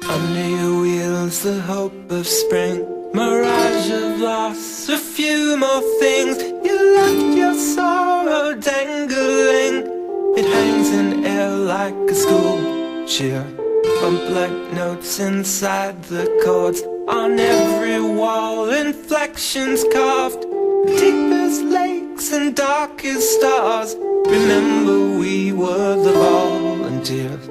Under your wheels, the hope of spring, mirage of loss, a few more things. You left your sorrow dangling. It hangs in air like a school cheer. Bump like notes inside the chords. On every wall, inflections carved, deep as lakes and dark as stars. Remember, we were the volunteers.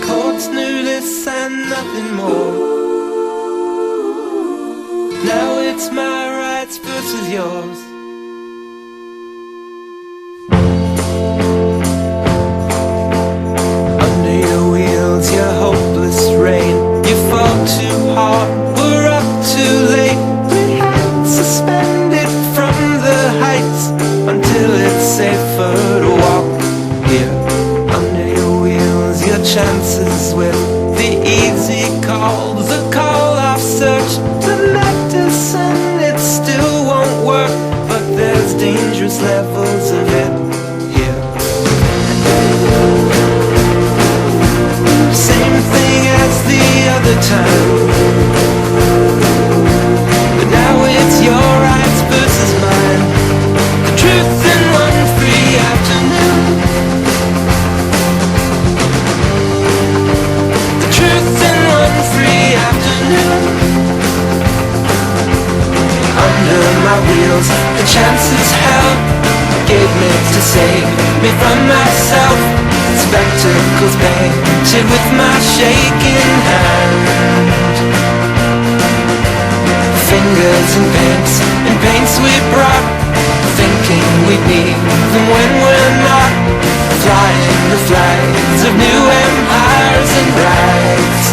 Chords knew this and nothing more. Now it's my rights versus yours. Under your wheels, your hopeless rain. You fall too hard, we're up too late. We had suspended from the heights until it's safer to walk here. Under your wheels, your chances with the easy call, the call-off search, the medicine, it still won't work, but there's dangerous levels of it here. Same thing as the other time, but now it's your rights versus mine. The truth in one free afternoon. The truth in one free afternoon. Under my wheels, the chances held gave me to save me from myself. Spectacles painted with my shaking hand. Fingers in paints we brought, thinking we'd need them when we're not. Flying the flags of new empires and rights.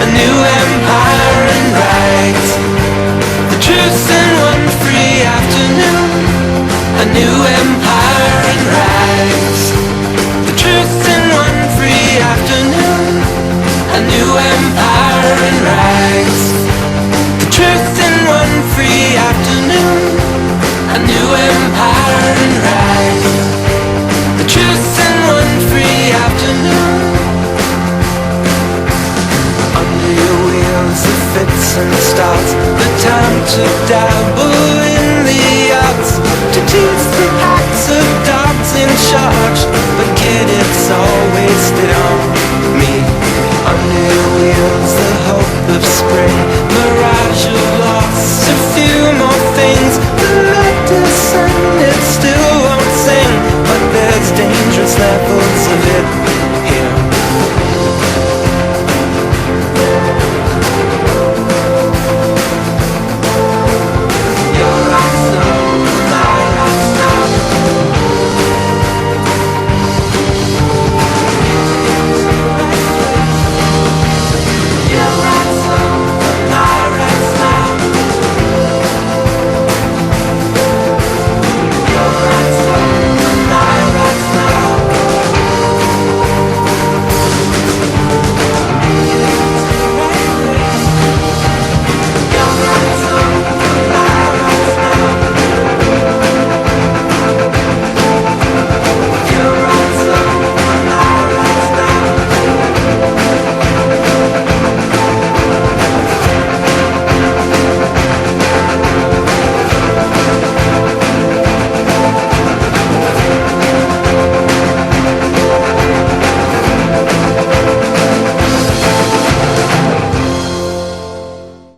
A new empire and rights. The truth in one free afternoon. A new empire and rights. The truth in one free afternoon. A new empire and rights. The truth in one free afternoon. A new empire and rights. The truth in one free afternoon. Under your wheels, the fits and starts, the time to dabble in the arts, to teach the acts of dogs in charge. But kid, it's all wasted on me. Under your wheels, the hope of spring, mirage of loss, a few more things. The medicine, it still won't sing, but there's dangerous levels of it.